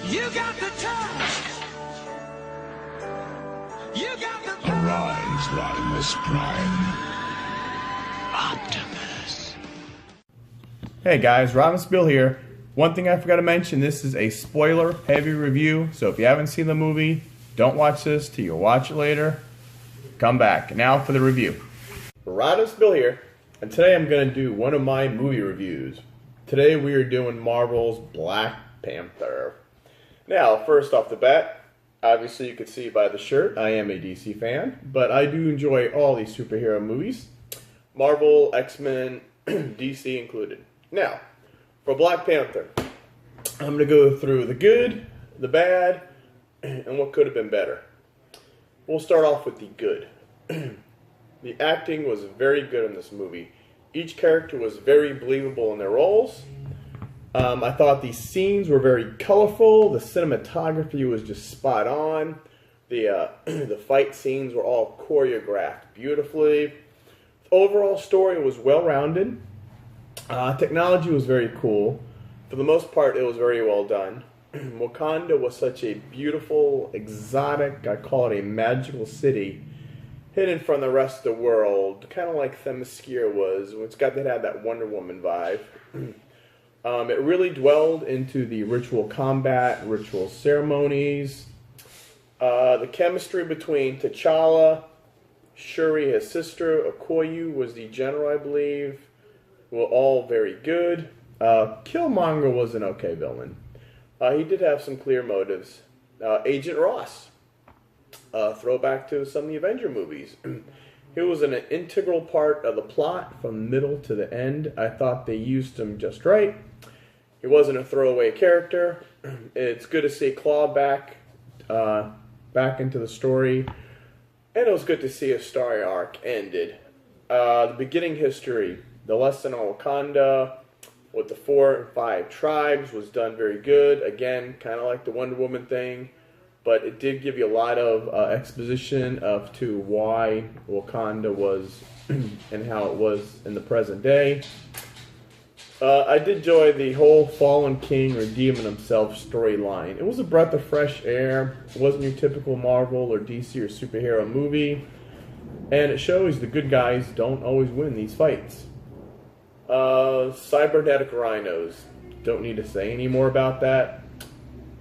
You got the touch. You got the power. Arise, Rodimus Prime. Optimus. Hey guys, Rodimus Bill here. One thing I forgot to mention, this is a spoiler-heavy review, so if you haven't seen the movie, don't watch this till you watch it later. Come back. Now for the review. Rodimus Bill here, and today I'm going to do one of my movie reviews. Today we are doing Marvel's Black Panther. Now, first off the bat, obviously you can see by the shirt, I am a DC fan, but I do enjoy all these superhero movies. Marvel, X-Men, DC included. Now, for Black Panther, I'm going to go through the good, the bad, and what could have been better. We'll start off with the good. The acting was very good in this movie. Each character was very believable in their roles. I thought the scenes were very colorful. The cinematography was just spot on. The fight scenes were all choreographed beautifully. The overall story was well-rounded. Technology was very cool. For the most part, it was very well done. Wakanda was such a beautiful, exotic, I call it a magical city, hidden from the rest of the world, kind of like Themyscira was. It's got that had that Wonder Woman vibe. It really dwelled into the ritual combat, ritual ceremonies. The chemistry between T'Challa, Shuri, his sister, Okoye was the general, I believe, were all very good. Killmonger was an okay villain. He did have some clear motives. Agent Ross. Throwback to some of the Avenger movies. He was an integral part of the plot from middle to the end. I thought they used him just right. He wasn't a throwaway character. It's good to see Claw back into the story. And it was good to see a story arc ended. The beginning history, the lesson on Wakanda with the 4 and 5 tribes was done very good. Again, kind of like the Wonder Woman thing. But it did give you a lot of exposition to why Wakanda was and how it was in the present day. I did enjoy the whole Fallen King redeeming himself storyline. It was a breath of fresh air. It wasn't your typical Marvel or DC or superhero movie. And it shows the good guys don't always win these fights. Cybernetic rhinos. Don't need to say any more about that.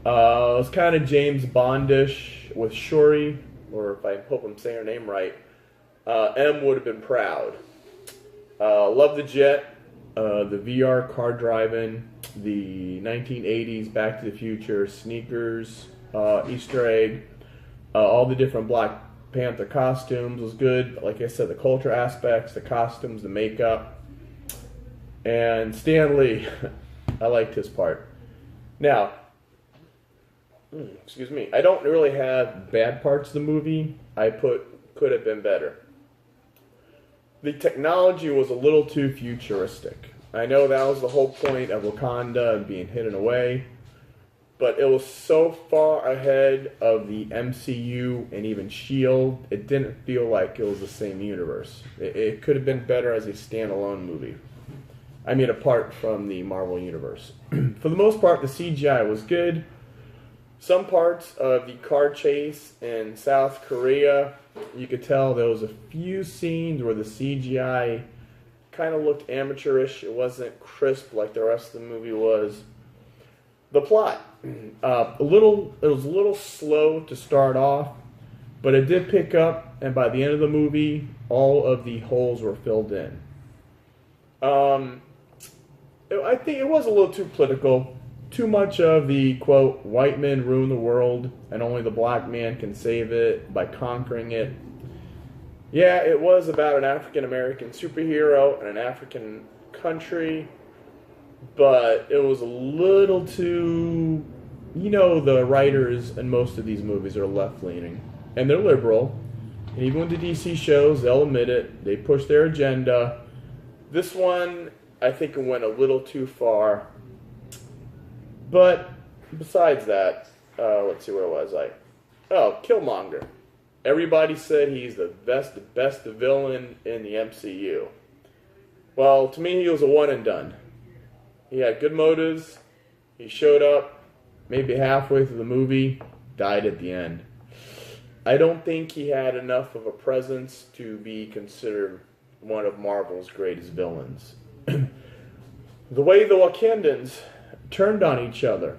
It was kind of James Bondish with Shuri, or if I hope I'm saying her name right. M would have been proud. Love the jet, the VR car driving, the 1980s Back to the Future sneakers, Easter egg, all the different Black Panther costumes was good. Like I said, the culture aspects, the costumes, the makeup, and Stan Lee. I liked his part. Now, excuse me, I don't really have bad parts of the movie. I put could have been better. The technology was a little too futuristic. I know that was the whole point of Wakanda and being hidden away, but it was so far ahead of the MCU and even S.H.I.E.L.D., it didn't feel like it was the same universe. It could have been better as a standalone movie. I mean, apart from the Marvel Universe. For the most part, the CGI was good. Some parts of the car chase in South Korea, you could tell there was a few scenes where the CGI kind of looked amateurish. It wasn't crisp like the rest of the movie was. The plot, it was a little slow to start off, but it did pick up, and by the end of the movie, all of the holes were filled in. I think it was a little too political. Too much of the, quote, white men ruin the world and only the black man can save it by conquering it. Yeah, it was about an African-American superhero and an African country, but it was a little too, you know, the writers in most of these movies are left-leaning, and they're liberal, and even when the DC shows, they'll admit it, they push their agenda. This one, I think it went a little too far. But besides that, let's see, where was I? Oh, Killmonger. Everybody said he's the best villain in the MCU. Well, to me, he was a one and done. He had good motives. He showed up. maybe halfway through the movie, died at the end. I don't think he had enough of a presence to be considered one of Marvel's greatest villains. The way the Wakandans turned on each other,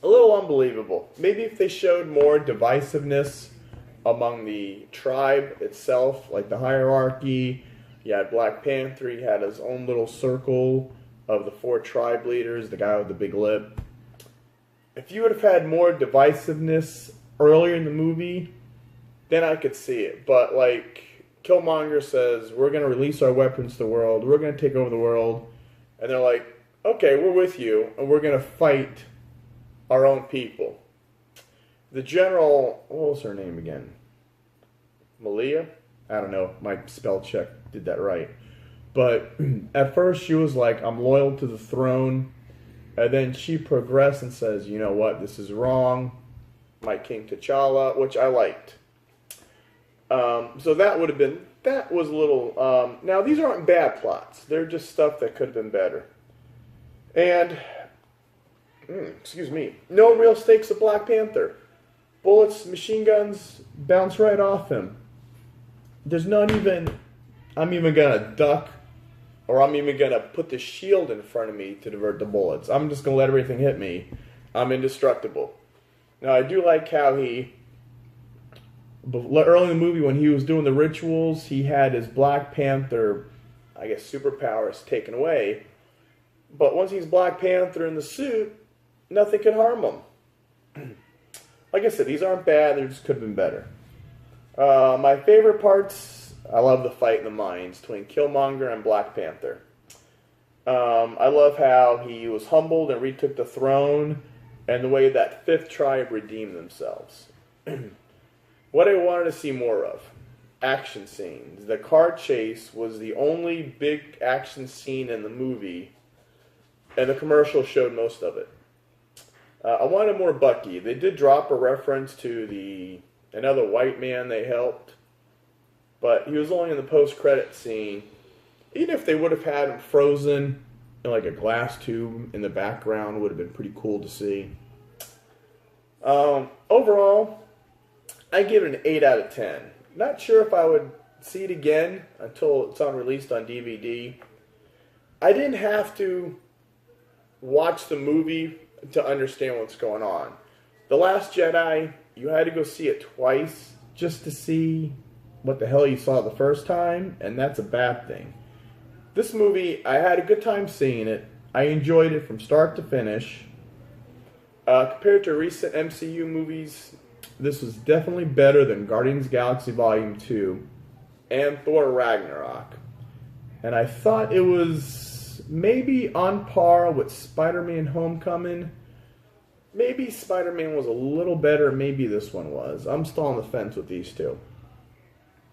a little unbelievable. Maybe if they showed more divisiveness among the tribe itself, like the hierarchy. You had Black Panther, he had his own little circle of the 4 tribe leaders, the guy with the big lip. If you would have had more divisiveness earlier in the movie, then I could see it. But like Killmonger says, we're going to release our weapons to the world, we're going to take over the world. And they're like, okay, we're with you, and we're going to fight our own people. The general, what was her name again? Malia? I don't know, my spell check did that right. But at first she was like, I'm loyal to the throne. And then she progressed and says, you know what, this is wrong. My King T'Challa, which I liked. So that would have been, that was a little, now these aren't bad plots. They're just stuff that could have been better. And, excuse me, no real stakes of Black Panther. Bullets, machine guns, bounce right off him. There's not even, I'm even going to duck, or I'm even going to put the shield in front of me to divert the bullets. I'm just going to let everything hit me. I'm indestructible. Now, I do like how he, early in the movie when he was doing the rituals, he had his Black Panther, I guess, superpowers taken away. But once he's Black Panther in the suit, nothing can harm him. Like I said, these aren't bad, they just could have been better. My favorite parts, I love the fight in the mines between Killmonger and Black Panther. I love how he was humbled and retook the throne, and the way that 5th tribe redeemed themselves. What I wanted to see more of, action scenes. The car chase was the only big action scene in the movie, and the commercial showed most of it. I wanted more Bucky. They did drop a reference to another white man they helped, but he was only in the post-credit scene. Even if they would have had him frozen in like a glass tube in the background, would have been pretty cool to see. Overall, I give it an 8 out of 10. Not sure if I would see it again until it's released on DVD. I didn't have to watch the movie to understand what's going on. The Last Jedi, you had to go see it twice just to see what the hell you saw the first time, and that's a bad thing. This movie, I had a good time seeing it. I enjoyed it from start to finish. Compared to recent MCU movies, this was definitely better than Guardians of the Galaxy Volume 2 and Thor Ragnarok. And I thought it was maybe on par with Spider-Man Homecoming. Maybe Spider-Man was a little better, maybe this one was. I'm still on the fence with these two.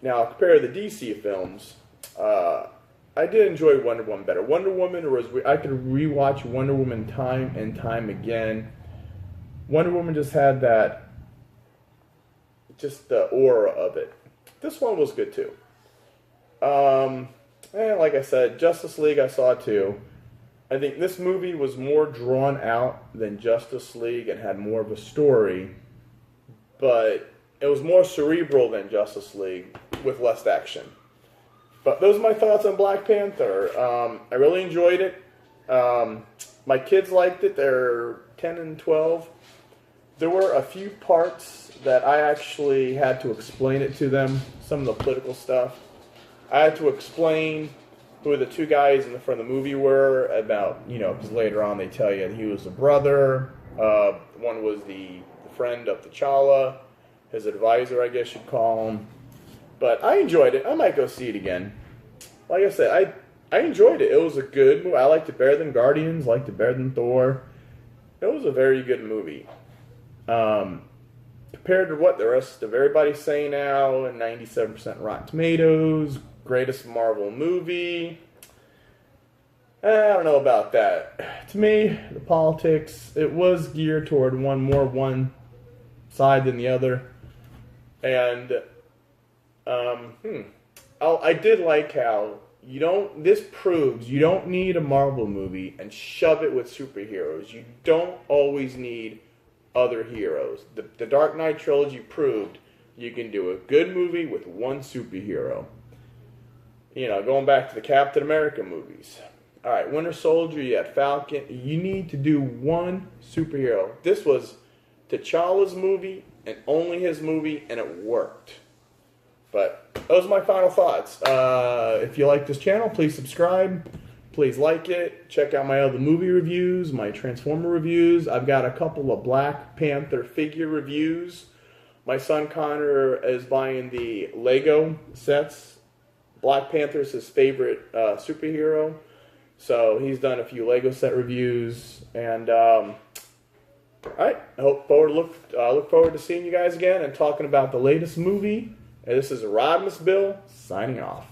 Now, compared to the DC films, I did enjoy Wonder Woman better. Wonder Woman was, I could rewatch Wonder Woman time and time again. Wonder Woman just had that, just the aura of it. This one was good too. And like I said, Justice League I saw too. I think this movie was more drawn out than Justice League and had more of a story, but it was more cerebral than Justice League with less action. But those are my thoughts on Black Panther. I really enjoyed it. My kids liked it. They're 10 and 12. There were a few parts that I actually had to explain it to them, some of the political stuff. I had to explain who the two guys in the front of the movie were about, because later on they tell you he was a brother. One was the friend of T'Challa, his advisor, I guess you'd call him. But I enjoyed it. I might go see it again. Like I said, I enjoyed it. It was a good movie. I liked it better than Guardians, liked it better than Thor. It was a very good movie. Compared to what the rest of everybody's saying now, 97% Rotten Tomatoes, greatest Marvel movie. I don't know about that. To me, the politics, it was geared toward one side than the other. And I did like how This proves you don't need a Marvel movie and shove it with superheroes. You don't always need other heroes. The Dark Knight trilogy proved you can do a good movie with one superhero. Going back to the Captain America movies. All right, Winter Soldier, you had Falcon. You need to do one superhero. This was T'Challa's movie and only his movie, and it worked. But those are my final thoughts. If you like this channel, please subscribe. Please like it. Check out my other movie reviews, my Transformer reviews. I've got a couple of Black Panther figure reviews. My son Connor is buying the Lego sets. Black Panther is his favorite superhero. So he's done a few Lego set reviews. And all right, look forward to seeing you guys again and talking about the latest movie. And this is Rodimus Bill signing off.